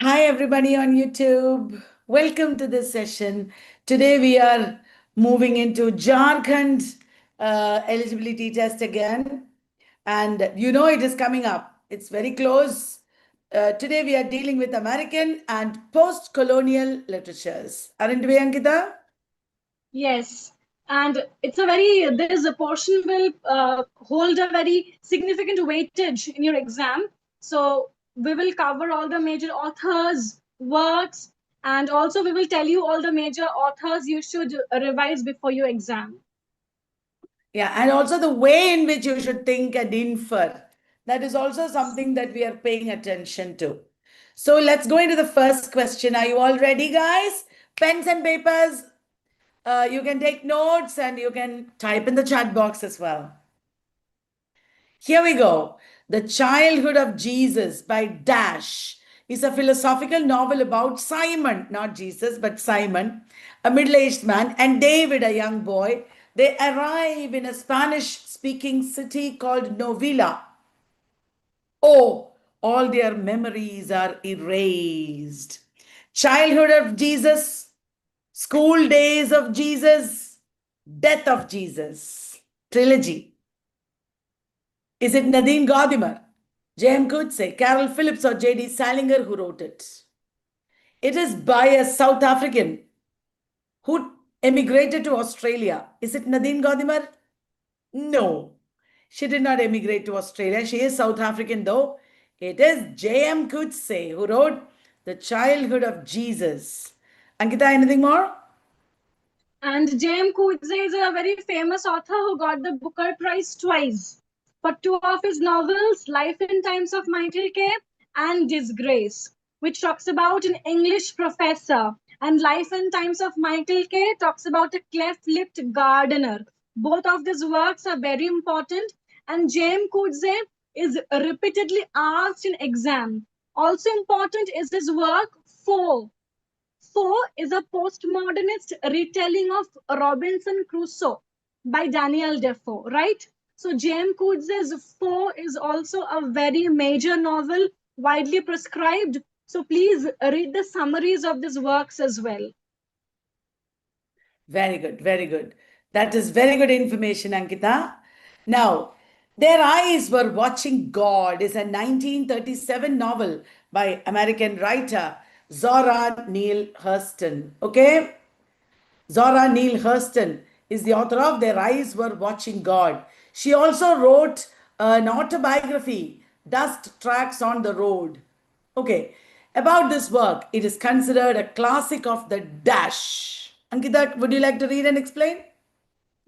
Hi, everybody on YouTube. Welcome to this session. Today we are moving into Jharkhand eligibility test again. And you know it is coming up. It's very close. Today we are dealing with American and post-colonial literatures. Aren't we, Ankita? Yes, and this portion will hold a very significant weightage in your exam. So we will cover all the major authors, works, and also we will tell you all the major authors you should revise before your exam. Yeah, and also the way in which you should think and infer. That is also something that we are paying attention to. So let's go into the first question. Are you all ready, guys? Pens and papers. You can take notes and you can type in the chat box as well. Here we go. The Childhood of Jesus by Dash is a philosophical novel about Simon, not Jesus, but Simon, a middle aged man, and David, a young boy. They arrive in a Spanish speaking city called Novilla. Oh, all their memories are erased. Childhood of Jesus, school days of Jesus, death of Jesus. Trilogy. Is it Nadine Godimer, J.M. Coetzee, Carol Phillips, or J.D. Salinger who wrote it? It is by a South African who emigrated to Australia. Is it Nadine Godimer? No, she did not emigrate to Australia. She is South African though. It is J.M. Coetzee who wrote The Childhood of Jesus. Ankita, anything more? And J.M. Coetzee is a very famous author who got the Booker Prize twice for two of his novels, Life and Times of Michael K. and Disgrace, which talks about an English professor, and Life and Times of Michael K. talks about a cleft-lipped gardener. Both of these works are very important, and J.M. Coetzee is repeatedly asked in exam. Also important is his work Four. Four is a postmodernist retelling of Robinson Crusoe by Daniel Defoe, right? So J.M. Coetzee's Four is also a very major novel, widely prescribed. So please read the summaries of these works as well. Very good, very good. That is very good information, Ankita. Now, Their Eyes Were Watching God is a 1937 novel by American writer Zora Neale Hurston. Okay? Zora Neale Hurston is the author of Their Eyes Were Watching God. She also wrote an autobiography, Dust Tracks on the Road. Okay, about this work, it is considered a classic of the dash. Ankita, would you like to read and explain?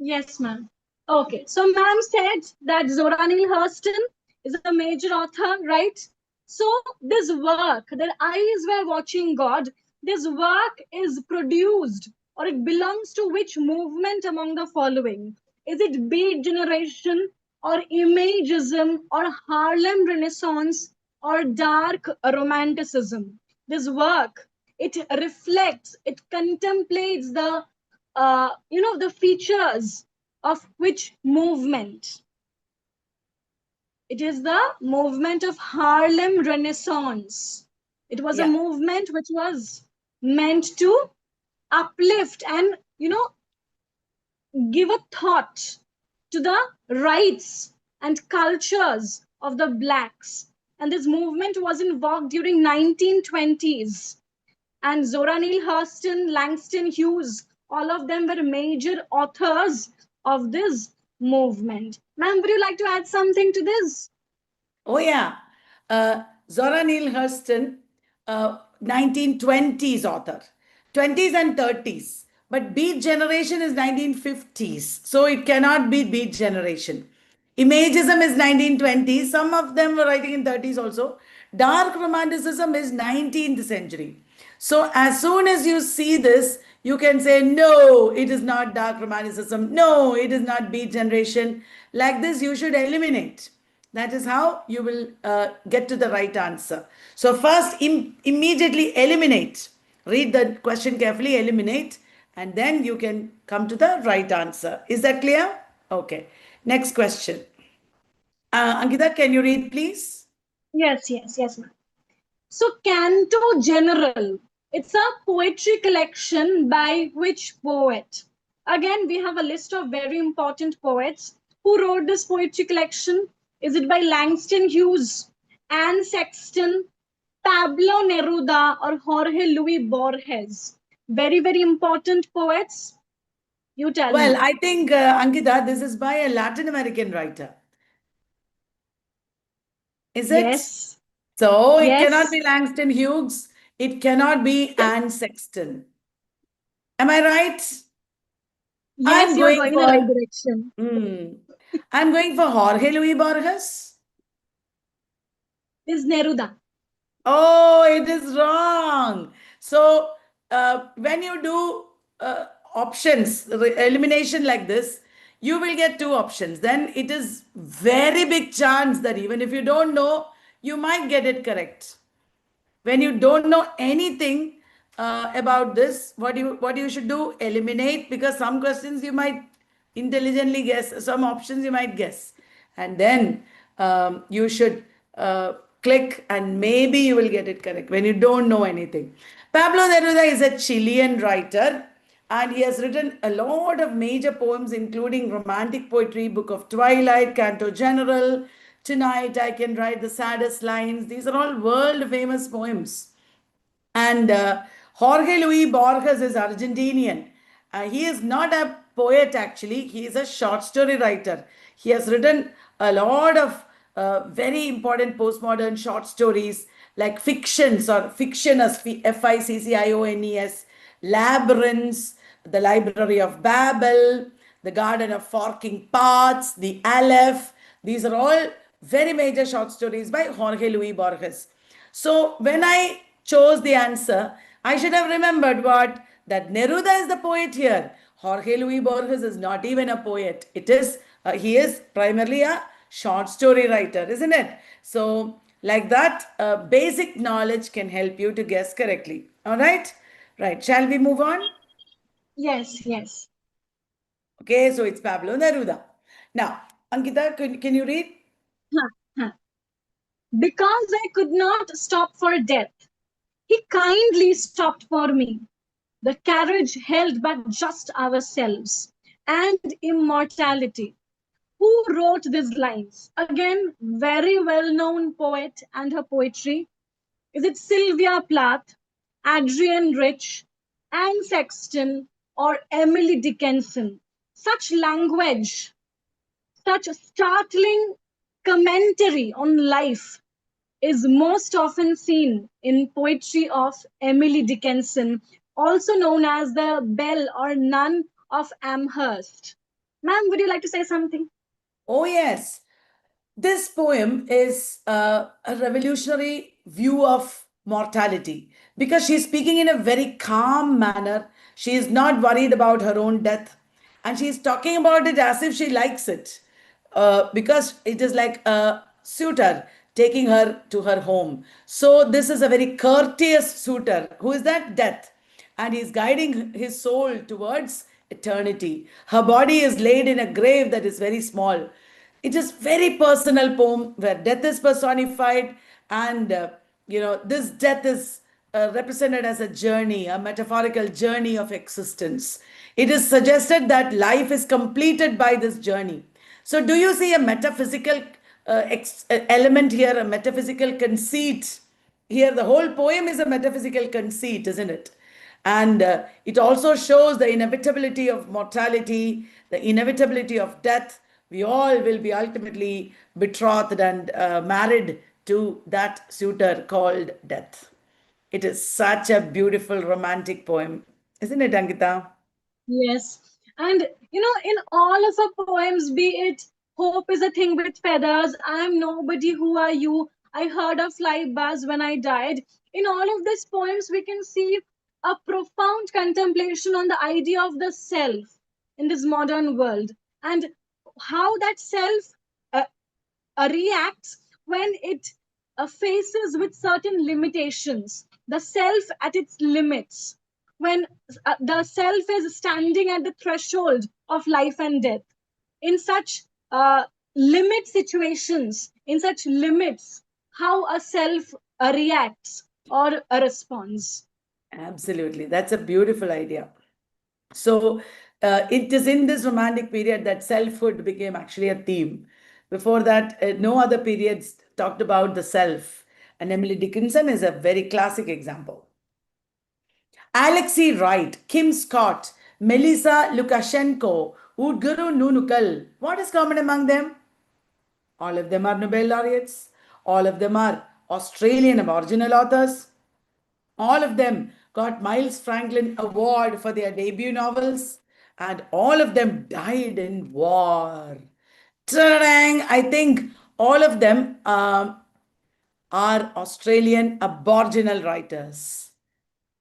Yes, ma'am. Okay, so ma'am said that Zora Neale Hurston is a major author, right? So this work, Their Eyes Were Watching God, this work is produced or it belongs to which movement among the following? Is it Beat Generation or Imagism or Harlem Renaissance or Dark Romanticism? This work, it reflects, it contemplates the features of which movement? It is the movement of Harlem Renaissance. It was a Yeah. movement which was meant to uplift and give a thought to the rights and cultures of the blacks. And this movement was in vogue during 1920s. And Zora Neale Hurston, Langston Hughes, all of them were major authors of this movement. Ma'am, would you like to add something to this? Oh, yeah. Zora Neale Hurston, 1920s author, 20s and 30s. But Beat Generation is 1950s. So it cannot be Beat Generation. Imagism is 1920s. Some of them were writing in 30s also. Dark Romanticism is 19th century. So as soon as you see this, you can say, no, it is not Dark Romanticism. No, it is not Beat Generation. Like this, you should eliminate. That is how you will get to the right answer. So first, immediately eliminate. Read the question carefully, eliminate, and then you can come to the right answer. Is that clear? Okay. Next question. Ankita, can you read, please? Yes, ma'am. So, Canto General, it's a poetry collection by which poet? Again, we have a list of very important poets. Who wrote this poetry collection? Is it by Langston Hughes, Anne Sexton, Pablo Neruda, or Jorge Luis Borges? Very, very important poets. You tell Well, me. I think, Ankita, this is by a Latin American writer. Is it? Yes, So it cannot yes, be Langston Hughes. It cannot be Anne Sexton. Am I right? yes, I'm you're going going in the right for, direction. I'm going for Jorge Luis Borges. Is Neruda. Oh, it is wrong. So when you do options, elimination like this, you will get two options. Then it is very big chance that even if you don't know, you might get it correct. When you don't know anything about this, what you should do, eliminate, because some questions you might intelligently guess, some options you might guess, and then you should click and maybe you will get it correct when you don't know anything. Pablo Neruda is a Chilean writer, and he has written a lot of major poems, including romantic poetry, Book of Twilight, Canto General, Tonight I Can Write the Saddest Lines. These are all world famous poems. And Jorge Luis Borges is Argentinian. He is not a poet actually, he is a short story writer. He has written a lot of very important postmodern short stories like fictions or fictioners, Ficciones, Labyrinths, The Library of Babel, The Garden of Forking Paths, The Aleph. These are all very major short stories by Jorge Luis Borges. So when I chose the answer, I should have remembered what that Neruda is the poet here. Jorge Luis Borges is not even a poet. It is he is primarily a short story writer, isn't it? So like that, basic knowledge can help you to guess correctly. All right, right. Shall we move on? Yes, yes. Okay, so it's Pablo Neruda. Now, Ankita, can you read? Huh, huh. Because I could not stop for death, he kindly stopped for me. The carriage held but just ourselves and immortality. Who wrote these lines? Again, very well known poet and her poetry. Is it Sylvia Plath, Adrienne Rich, Anne Sexton, or Emily Dickinson? Such language, such startling commentary on life is most often seen in poetry of Emily Dickinson, also known as the Belle or Nun of Amherst. Ma'am, would you like to say something? Oh yes. This poem is a revolutionary view of mortality because she's speaking in a very calm manner. She is not worried about her own death, and she's talking about it as if she likes it, because it is like a suitor taking her to her home. So, this is a very courteous suitor. Who is that? Death. And he's guiding his soul towards eternity. Her body is laid in a grave that is very small. It is very personal poem where death is personified, and this death is represented as a journey, a metaphorical journey of existence. It is suggested that life is completed by this journey. So, do you see a metaphysical element here, a metaphysical conceit? Here, the whole poem is a metaphysical conceit, isn't it? And it also shows the inevitability of mortality, the inevitability of death. We all will be ultimately betrothed and married to that suitor called death. It is such a beautiful romantic poem, isn't it, Ankita? Yes. And in all of her poems, be it Hope is a Thing with Feathers, I'm Nobody, Who Are You, I Heard a Fly Buzz When I Died, in all of these poems, we can see a profound contemplation on the idea of the self in this modern world and how that self uh, reacts when it faces with certain limitations, the self at its limits, when the self is standing at the threshold of life and death. In such limit situations, in such limits, how a self reacts or responds. Absolutely. That's a beautiful idea. So it is in this romantic period that selfhood became actually a theme. Before that, no other periods talked about the self. And Emily Dickinson is a very classic example. Alexei Wright, Kim Scott, Melissa Lukashenko, Udguru Nunukal. What is common among them? All of them are Nobel laureates. All of them are Australian Aboriginal authors. All of them got Miles Franklin Award for their debut novels, and all of them died in war. Ta-dang! I think all of them are Australian Aboriginal writers.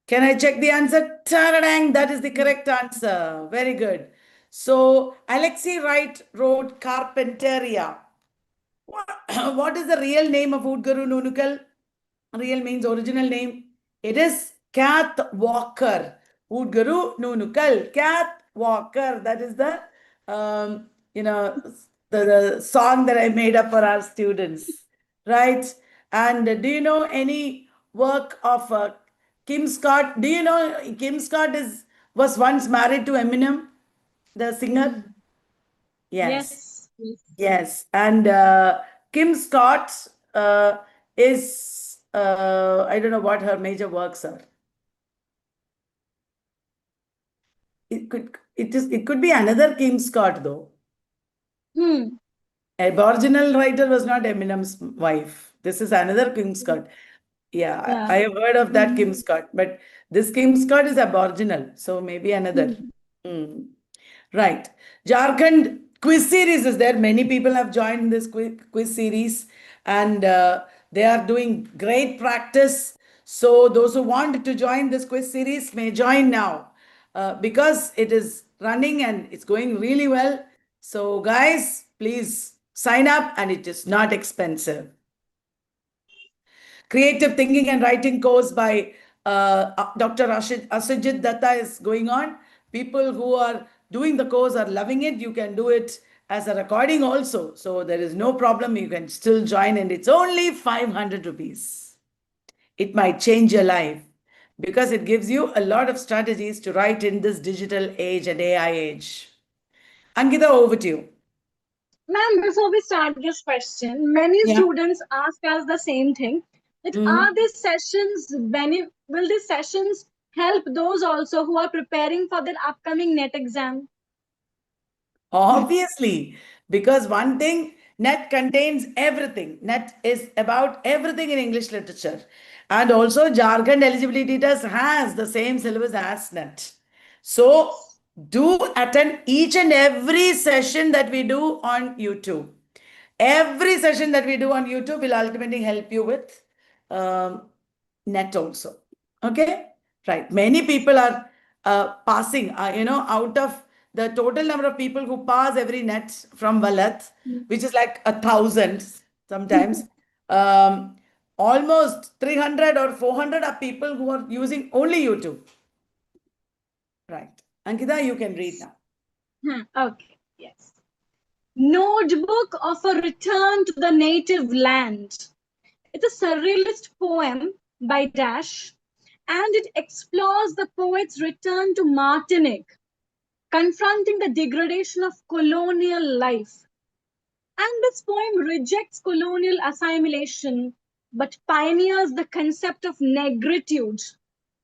Can I check the answer? Ta-dang! That is the correct answer. Very good. So Alexei Wright wrote Carpentaria. What is the real name of Udguru Nunukal? Real means original name. It is Kath Walker. Udguru Nunukal. Kath Walker. That is the um, you know the song that I made up for our students, right? And do you know any work of Kim Scott? Do you know Kim Scott was once married to Eminem, the singer? Hmm. Yes. Yes, yes. Yes, and Kim Scott is I don't know what her major works are. It could be another Kim Scott though. Hmm. Aboriginal writer was not Eminem's wife. This is another Kim Scott. Yeah, I Yeah. have heard of that Kim Hmm. Scott, but this Kim Scott is Aboriginal, so maybe another. Hmm. Hmm. Right. Jharkhand quiz series is there. Many people have joined this quiz series, and they are doing great practice. So those who want to join this quiz series may join now because it is running and it's going really well. So guys, please sign up, and it is not expensive. Creative Thinking and Writing course by Dr. Asajit Datta is going on. People who are doing the course are loving it. You can do it as a recording also. So there is no problem. You can still join, and it's only 500 rupees. It might change your life because it gives you a lot of strategies to write in this digital age and AI age. Ankita, over to you. Ma'am, before we start this question, many Yeah. students ask us the same thing. That Mhm. are these sessions will these sessions help those also who are preparing for their upcoming net exam? Obviously, because one thing, net contains everything. Net is about everything in English literature. And also, Jharkhand Eligibility Test has the same syllabus as net. So, do attend each and every session that we do on YouTube. Every session that we do on YouTube will ultimately help you with um, net also. Okay, right. Many people are passing, out of the total number of people who pass every net from Vallath, which is like 1,000 sometimes, um, almost 300 or 400 are people who are using only YouTube. Right. Ankita, you can read now. Okay, yes. Notebook of a Return to the Native Land. It's a surrealist poem by Dash, and it explores the poet's return to Martinique, confronting the degradation of colonial life. And this poem rejects colonial assimilation but pioneers the concept of negritude,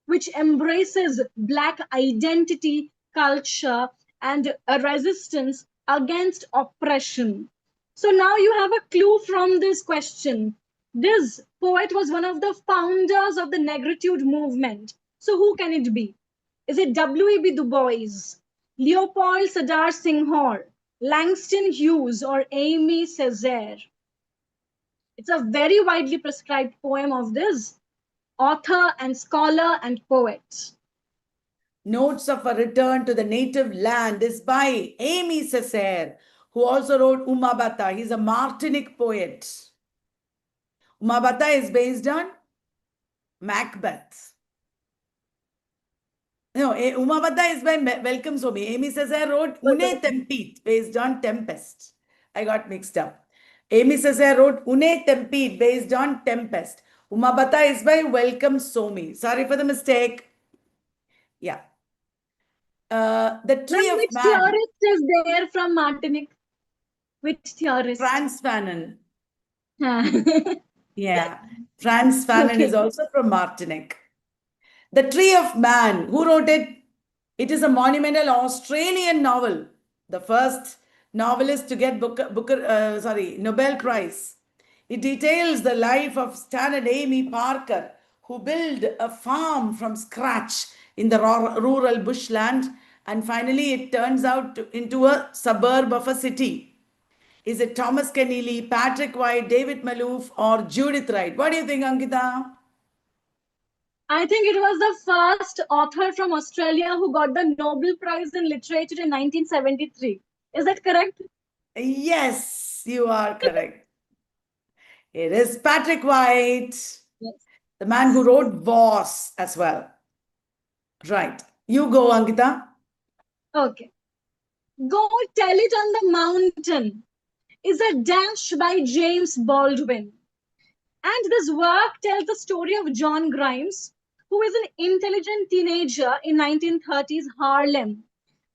which embraces Black identity, culture, and a resistance against oppression. So now you have a clue from this question. This poet was one of the founders of the negritude movement. So who can it be? Is it W.E.B. Du Bois, Leopold Sedar Senghor, Langston Hughes, or Aimé Césaire? It's a very widely prescribed poem of this author and scholar and poet. Notes of a Return to the Native Land is by Aimé Césaire, who also wrote Umabata. He's a Martinique poet. Umabata is based on Macbeth. No, Umabata is by Welcome Somi. Aimé Césaire wrote Une Tempête, based on Tempest. I got mixed up. Aimé Césaire wrote Une Tempête based on Tempest. Umabata is by Welcome Somi. Sorry for the mistake. Yeah. The Tree Ma'am, of which Man, theorist is there from Martinique? Which theorist? Frantz Fanon. Ah. Yeah. Frantz Fanon Okay. is also from Martinique. The Tree of Man, who wrote it? It is a monumental Australian novel, the first novelist to get Nobel Prize. It details the life of Stan and Amy Parker, who built a farm from scratch in the rural bushland, and finally it turns out into a suburb of a city. Is it Thomas Keneally, Patrick White, David Malouf, or Judith Wright? What do you think, Ankita? I think it was the first author from Australia who got the Nobel Prize in Literature in 1973. Is that correct? Yes, you are correct. It is Patrick White, Yes. the man who wrote Voss as well. Right. You go, Ankita. Okay. Go Tell It on the Mountain is a dash by James Baldwin. And this work tells the story of John Grimes, who is an intelligent teenager in 1930s Harlem.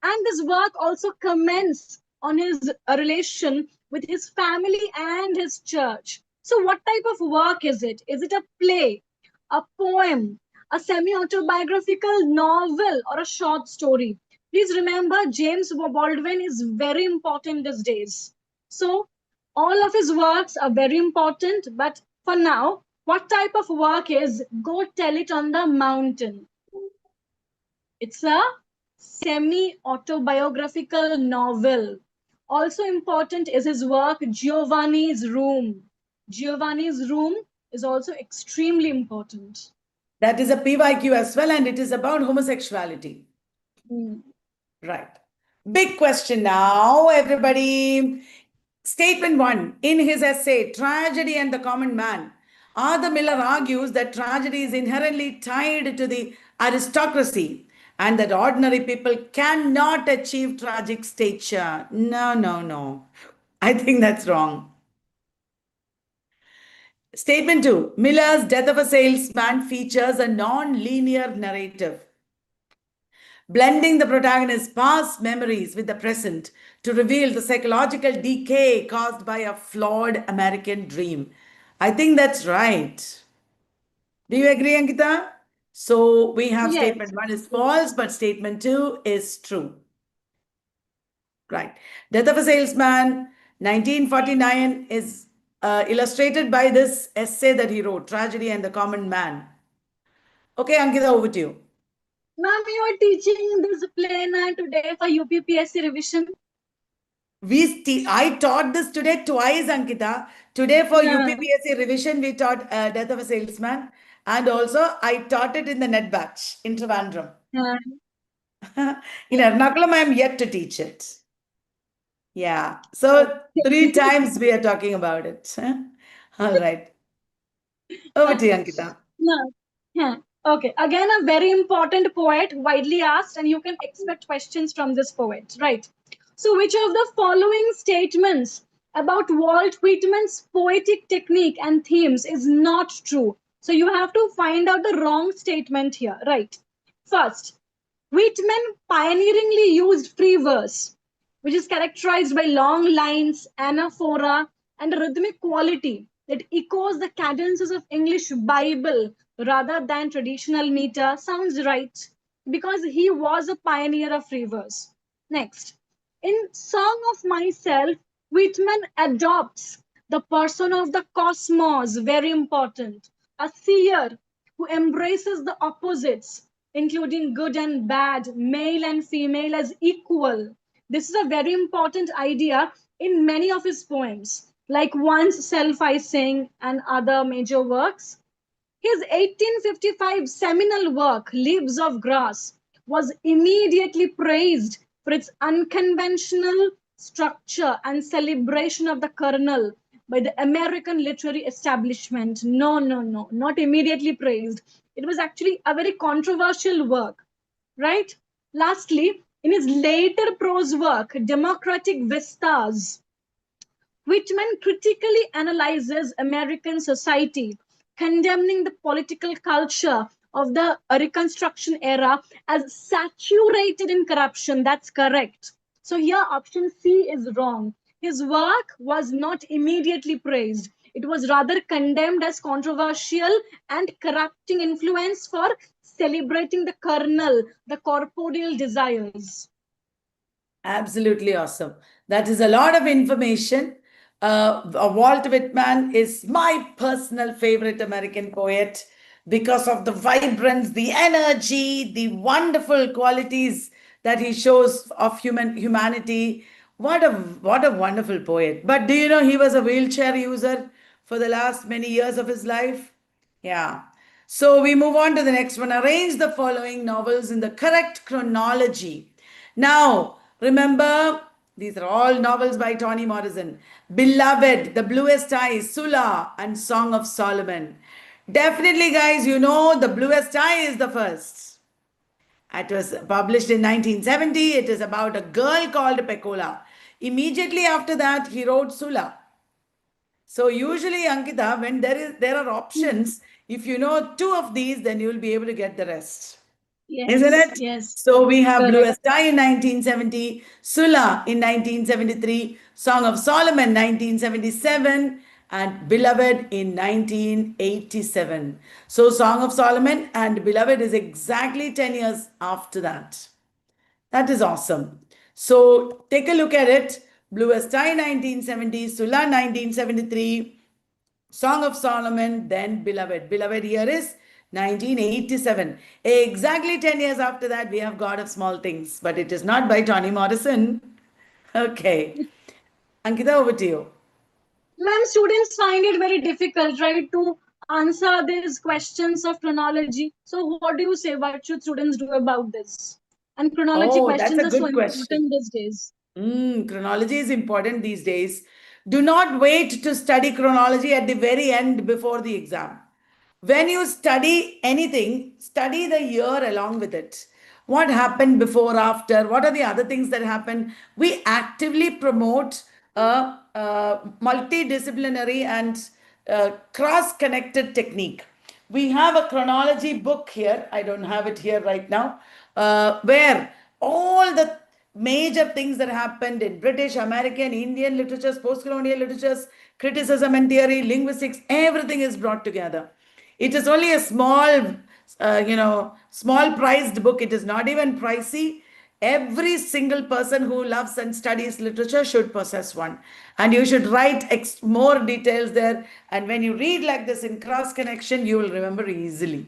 And this work also comments on his relation with his family and his church. So, what type of work is it? Is it a play, a poem, a semi autobiographical novel, or a short story? Please remember, James Baldwin is very important these days. So, all of his works are very important, but for now, what type of work is Go Tell It on the Mountain? It's a semi autobiographical novel. Also important is his work Giovanni's Room. Giovanni's Room is also extremely important. That is a PYQ as well, and it is about homosexuality. Mm. Right. Big question now, everybody. Statement one, in his essay, Tragedy and the Common Man, Arthur Miller argues that tragedy is inherently tied to the aristocracy and that ordinary people cannot achieve tragic stature. No, no, no. I think that's wrong. Statement two, Miller's Death of a Salesman features a non-linear narrative, blending the protagonist's past memories with the present to reveal the psychological decay caused by a flawed American dream. I think that's right. Do you agree, Ankita? So we have Yes. statement one is false, but statement two is true. Right. Death of a Salesman, 1949, is illustrated by this essay that he wrote, Tragedy and the Common Man. Okay, Ankita, over to you. Ma'am, you are teaching this play now today for UPPSC revision. I taught this today twice, Ankita. Today for Yeah. UPPSC revision, we taught Death of a Salesman. And also, I taught it in the net batch in Trivandrum. Yeah. In Ernakulam, I am yet to teach it. Yeah. So, 3 times we are talking about it. All right. Over to you, Ankita. No. Yeah. Okay. Again, a very important poet, widely asked, and you can expect questions from this poet, right? So, which of the following statements about Walt Whitman's poetic technique and themes is not true? So, you have to find out the wrong statement here, right? First, Whitman pioneeringly used free verse, which is characterized by long lines, anaphora, and a rhythmic quality that echoes the cadences of English Bible rather than traditional meter. Sounds right, because he was a pioneer of free verse. Next, in Song of Myself, Whitman adopts the person of the cosmos, very important, a seer who embraces the opposites, including good and bad, male and female as equal. This is a very important idea in many of his poems, like Once Self I Sing and other major works. His 1855 seminal work, Leaves of Grass, was immediately praised for its unconventional structure and celebration of the kernel by the American literary establishment. No, no, no, not immediately praised. It was actually a very controversial work, right? Lastly, in his later prose work, Democratic Vistas, Whitman critically analyzes American society, condemning the political culture of the Reconstruction era as saturated in corruption. That's correct. So here option C is wrong. His work was not immediately praised. It was rather condemned as controversial and corrupting influence for celebrating the carnal, the corporeal desires. Absolutely awesome. That is a lot of information. Walt Whitman is my personal favorite American poet because of the vibrance, the energy, the wonderful qualities that he shows of humanity. What a wonderful poet. But do you know he was a wheelchair user for the last many years of his life? Yeah. So we move on to the next one. Arrange the following novels in the correct chronology. Now, remember, these are all novels by Toni Morrison. Beloved, The Bluest Eye, Sula, and Song of Solomon. Definitely, guys, you know The Bluest Eye is the first. It was published in 1970. It is about a girl called Pecola. Immediately after that, he wrote Sula. So usually, Ankita, when there are options, if you know two of these, then you will be able to get the rest. Isn't Yes, it? yes, So we have correct. Bluest Eye in 1970, Sula in 1973, Song of Solomon 1977, and Beloved in 1987. So Song of Solomon and Beloved is exactly 10 years after that. That is awesome. So take a look at it. Bluest Eye 1970, Sula 1973, Song of Solomon, then Beloved. Beloved here is 1987. Exactly 10 years after that, we have God of Small Things, but it is not by Toni Morrison. Okay. Ankita, over to you. Ma'am, students find it very difficult, right, to answer these questions of chronology. So, what do you say? What should students do about this? And chronology Oh, that's questions a are so good question. important these days. Chronology is important these days. Do not wait to study chronology at the very end before the exam. When you study anything, study the year along with it. What happened before, after? What are the other things that happen? We actively promote a multidisciplinary and cross-connected technique. We have a chronology book here. I don't have it here right now, where all the major things that happened in British, American, Indian literatures, post-colonial literatures, criticism and theory, linguistics, everything is brought together. It is only a small priced book. It is not even pricey. Every single person who loves and studies literature should possess one. And you should write more details there. And when you read like this in cross connection, you will remember easily.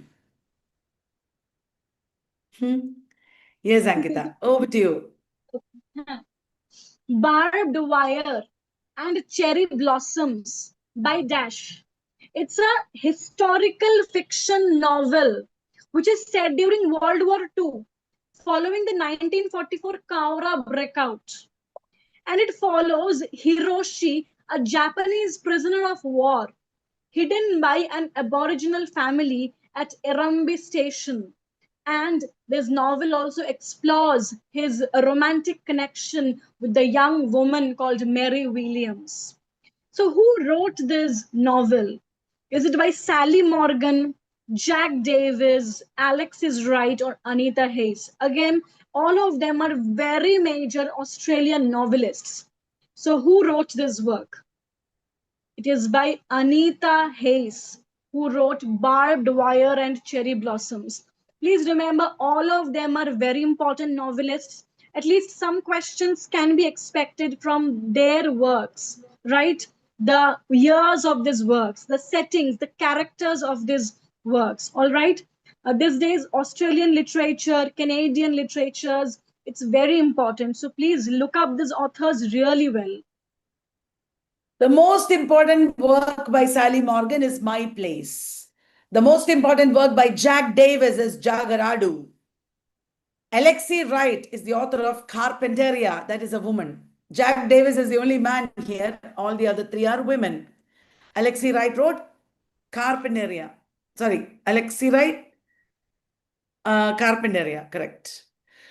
Yes, Ankita, over to you. Barbed Wire and Cherry Blossoms by Dash. It's a historical fiction novel which is set during World War II, following the 1944 Cowra breakout. And it follows Hiroshi, a Japanese prisoner of war, hidden by an aboriginal family at Erambi Station. And this novel also explores his romantic connection with the young woman called Mary Williams. So, who wrote this novel? Is it by Sally Morgan, Jack Davis, Alexis Wright, or Anita Heiss? Again, all of them are very major Australian novelists. So, who wrote this work? It is by Anita Heiss, who wrote Barbed Wire and Cherry Blossoms. Please remember, all of them are very important novelists. At least some questions can be expected from their works, right? The years of these works, the settings, the characters of these works, all right? These days, Australian literature, Canadian literatures, it's very important. So please look up these authors really well. The most important work by Sally Morgan is My Place. The most important work by Jack Davis is Jagaradu. Alexei Wright is the author of Carpinteria, that is a woman. Jack Davis is the only man here, all the other three are women. Alexei Wright wrote Carpinteria. Sorry, Alexei Wright, Carpinteria, correct.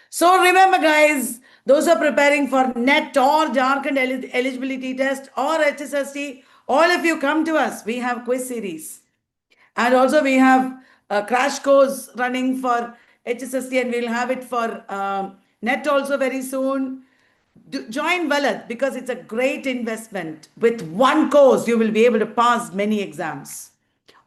So remember, guys, Those who are preparing for NET or Jharkhand eligibility test or HSST, all of you come to us. We have quiz series. And also we have a crash course running for HSST, and we'll have it for NET also very soon. Join Vallath because it's a great investment. With one course, you will be able to pass many exams.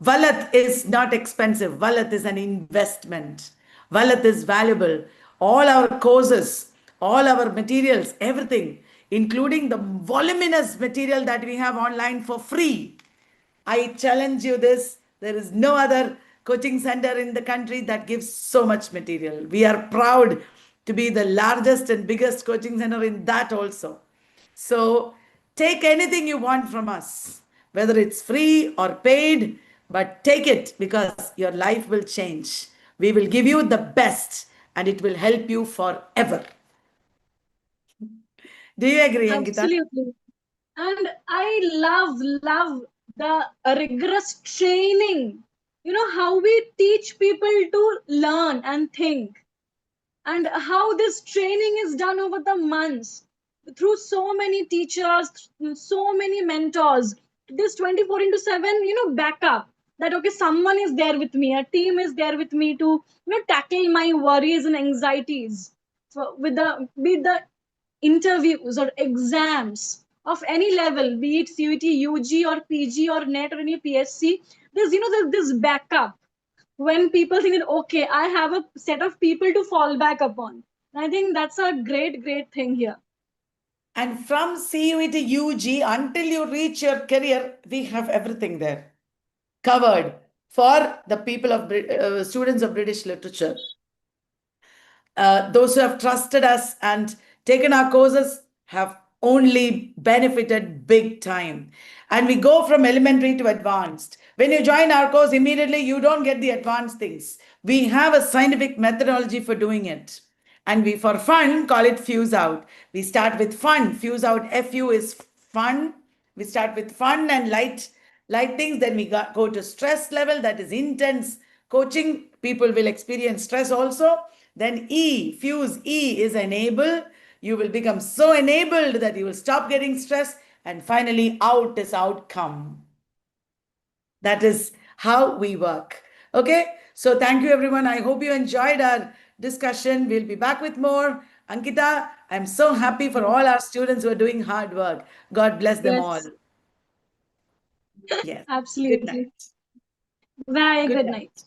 Vallath is not expensive. Vallath is an investment. Vallath is valuable. All our courses, all our materials, everything, including the voluminous material that we have online for free. I challenge you this. There is no other coaching center in the country that gives so much material. We are proud to be the largest and biggest coaching center in that also. So take anything you want from us, whether it's free or paid, but take it because your life will change. We will give you the best and it will help you forever. Do you agree, Ankita? Absolutely. And I love the rigorous training. You know, how we teach people to learn and think, and how this training is done over the months through so many teachers, so many mentors. This 24 into 7, backup, that okay, someone is there with me, a team is there with me to tackle my worries and anxieties. So with the interviews or exams of any level, be it CUT, UG or PG or NET or any PSC, there's this backup. When people think that okay, I have a set of people to fall back upon. I think that's a great thing here. And from CUE to UG until you reach your career, we have everything there covered for the people of students of British literature. Those who have trusted us and taken our courses have only benefited big time. And we go from elementary to advanced. When you join our course, immediately you don't get the advanced things. We have a scientific methodology for doing it. And we, for fun, call it fuse out. We start with fun. Fuse out, FU is fun. We start with fun and light things. Then we go to stress level, that is intense coaching. People will experience stress also. Then E, fuse E is enable. You will become so enabled that you will stop getting stressed. And finally, out is outcome. That is how we work. Okay. So thank you, everyone. I hope you enjoyed our discussion. We'll be back with more. Ankita, I'm so happy for all our students who are doing hard work. God bless them all. Yes. Yes. Absolutely. Good night. Bye. Good Good night. night.